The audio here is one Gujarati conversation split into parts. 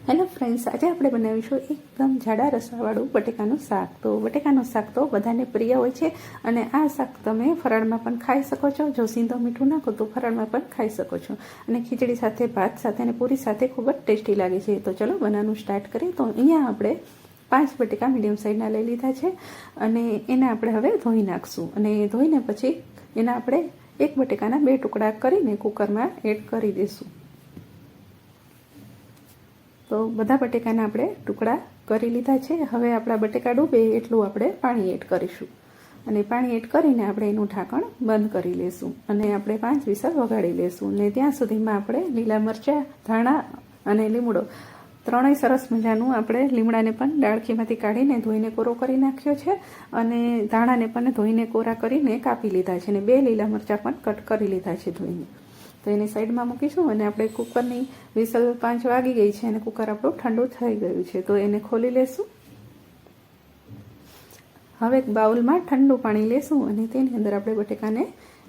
હેલો ફ્રેન્ડ્સ, આજે આપણે બનાવીશું એકદમ જાડા રસાવાળું બટેકાનું શાક. તો બટેકાનું શાક તો બધાને પ્રિય હોય છે અને આ શાક તમે ફરાળમાં પણ ખાઈ શકો છો. જો સિંધો મીઠું નાખો તો ફરાળમાં પણ ખાઈ શકો છો અને ખીચડી સાથે, ભાત સાથે અને પૂરી સાથે ખૂબ જ ટેસ્ટી લાગે છે. તો ચલો બનાવવાનું સ્ટાર્ટ કરીએ. તો અહીંયા આપણે 5 બટેકા મીડિયમ સાઇઝના લઈ લીધા છે અને એને આપણે હવે ધોઈ નાખશું અને ધોઈને પછી એના આપણે એક બટેકાના 2 ટુકડા કરીને કુકરમાં એડ કરી દઈશું. તો બધા બટેકાના આપણે ટુકડા કરી લીધા છે. હવે આપણા બટેકા ડૂબે એટલું આપણે પાણી એડ કરીશું અને પાણી એડ કરીને આપણે એનું ઢાંકણ બંધ કરી લેશું અને આપણે 5 વિસલ વગાડી લેશું. અને ત્યાં સુધીમાં આપણે લીલા મરચાં, ધાણા અને લીમડો ત્રણેય સરસ મજાનું આપણે લીમડાને પણ ડાળખીમાંથી કાઢીને ધોઈને કોરો કરી નાખ્યો છે અને ધાણાને પણ ધોઈને કોરા કરીને કાપી લીધા છે અને 2 લીલા મરચાં પણ કટ કરી લીધા છે ધોઈને. તો એને સાઈડમાં મૂકીશું અને આપણે કુકરની વિસલ 5 વાગી ગઈ છે અને કુકર આપણું ઠંડુ થઈ ગયું છે. તો એને ખોલી લેશું. હવે એક બાઉલમાં ઠંડુ પાણી લેશું અને તેની અંદર આપણે બટેકાને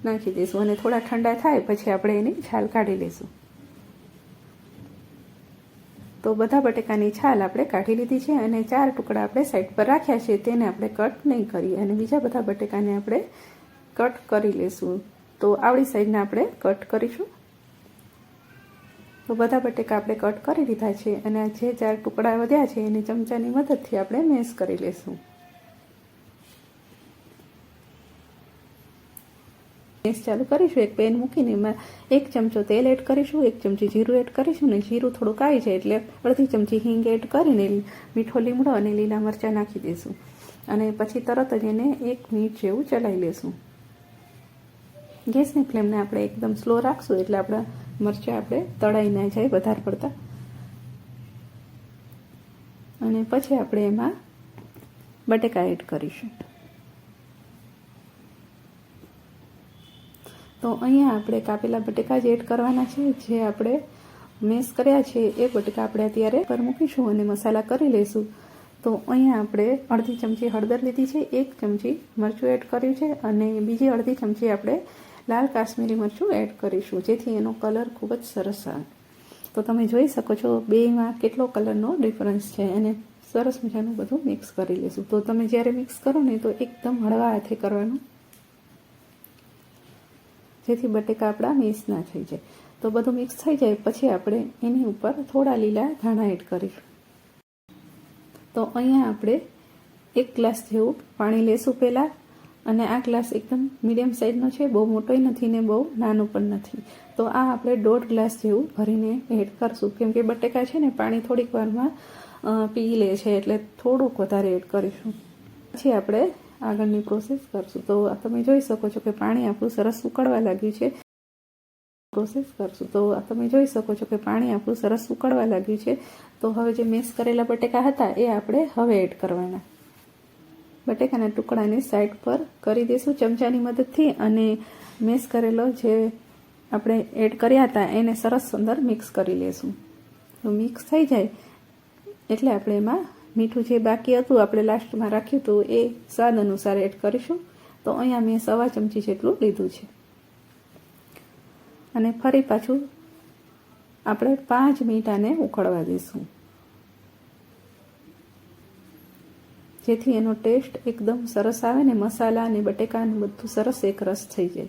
નાખી દઈશું અને થોડા ઠંડા થાય પછી આપણે એની છાલ કાઢી લઈશું. તો બધા બટેકાની છાલ આપણે કાઢી લીધી છે અને 4 ટુકડા આપણે સાઈડ પર રાખ્યા છે, તેને આપણે કટ નહીં કરીએ અને બીજા બધા બટેકાને આપણે કટ કરી લઈશું. તો આવડી સાઈડના આપણે કટ કરીશું. તો બધા બટેકા આપણે કટ કરી લીધા છે અને આ જે 4 ટુકડા વધ્યા છે એને ચમચાની મદદથી આપણે મેશ કરી લઈશું. મેશ ચાલુ કરીશું. એક પેન મૂકીને એમાં 1 ચમચો તેલ એડ કરીશું, 1 ચમચી જીરું એડ કરીશું અને જીરું થોડુંક આવી જાય એટલે અડધી ચમચી હિંગ એડ કરીને મીઠો લીમડો અને લીલા મરચાં નાખી દઈશું અને પછી તરત જ એને 1 મિનિટ જેવું ચલાવી લેશું. ગેસની ફ્લેમને આપણે એકદમ સ્લો રાખશું એટલે આપણા મરચાં આપણે તળાઈ ના જાય વધારે પડતા. અને પછી આપણે એમાં બટેકા એડ કરીશું. તો અહીંયા આપણે કાપેલા બટેકા જ એડ કરવાના છે. જે આપણે મેશ કર્યા છે એ બટેકા આપણે અત્યારે પર મૂકીશું અને મસાલા કરી લઈશું. તો અહીંયા આપણે અડધી ચમચી હળદર લીધી છે, 1 ચમચી મરચું એડ કર્યું છે અને બીજી અડધી ચમચી આપણે લાલ કાશ્મીરી મરચું એડ કરીશું જેથી એનો કલર ખૂબ જ સરસ આવે. તો તમે જોઈ શકો છો બેમાં કેટલો કલરનો ડિફરન્સ છે અને સરસ મજાનું બધું મિક્સ કરી લઈશું. તો તમે જ્યારે મિક્સ કરો ને તો એકદમ હળવા હાથે કરવાનું જેથી બટેકા આપણા મિક્સ ના થઈ જાય. તો બધું મિક્સ થઈ જાય પછી આપણે એની ઉપર થોડા લીલા ધાણા એડ કરીશું. તો અહીંયા આપણે 1 ગ્લાસ જેવું પાણી લેશું પહેલાં અને આ ગ્લાસ એકદમ મીડિયમ સાઇઝનો છે, બહુ મોટોય નથી ને બહુ નાનો પણ નથી. તો આ આપણે 1.5 ગ્લાસ જેવું ભરીને એડ કરશું કેમ કે બટેકા છે ને પાણી થોડીક વારમાં પી લે છે એટલે થોડુંક વધારે એડ કરીશું. પછી આપણે આગળની પ્રોસેસ કરશું. તો તમે જોઈ શકો છો કે પાણી આપણું સરસ ઉકળવા લાગ્યું છે. તમે જોઈ શકો છો કે પાણી આપણું સરસ ઉકળવા લાગ્યું છે. તો હવે જે મેશ કરેલા બટેકા હતા એ આપણે હવે એડ કરવાના. બટેકાના ટુકડાને સાઈડ પર કરી દઈશું ચમચાની મદદથી અને મેશ કરેલો જે આપણે એડ કર્યા હતા એને સરસ અંદર મિક્સ કરી લેશું. તો મિક્સ થઈ જાય એટલે આપણે એમાં મીઠું જે બાકી હતું આપણે લાસ્ટમાં રાખ્યું હતું એ સ્વાદ અનુસાર એડ કરીશું. તો અહીંયા મેં 1/2 ચમચી જેટલું લીધું છે અને ફરી પાછું આપણે 5 મિનિટ આને ઉકળવા દઈશું જેથી એનો ટેસ્ટ એકદમ સરસ આવે ને મસાલા અને બટેકાનું બધું સરસ એક રસ થઈ જાય.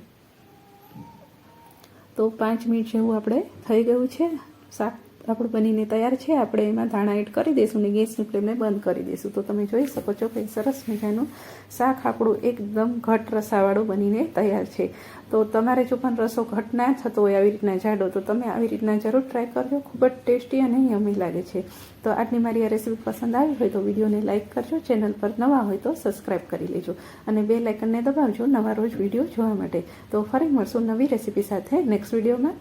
તો 5 મિનિટ જેવું આપણે થઈ ગયું છે. શાક આપણું બનીને તૈયાર છે. આપણે એમાં ધાણા એડ કરી દઈશું અને ગેસની ફ્લેમને બંધ કરી દઈશું. તો તમે જોઈ શકો છો કે સરસ મજાનું શાક આપણું એકદમ ઘટ રસાવાળું બનીને તૈયાર છે. તો તમારે જો પણ રસો ઘટ ના થતો હોય આવી રીતના જાડો તો તમે આવી રીતના જરૂર ટ્રાય કરજો. ખૂબ જ ટેસ્ટી અને યમી લાગે છે. તો આજની મારી આ રેસીપી પસંદ આવી હોય તો વિડીયોને લાઇક કરજો, ચેનલ પર નવા હોય તો સબસ્ક્રાઈબ કરી લેજો અને બેલ આઇકનને દબાવજો નવા રોજ વિડીયો જોવા માટે. તો ફરી મળશું નવી રેસીપી સાથે નેક્સ્ટ વિડીયોમાં.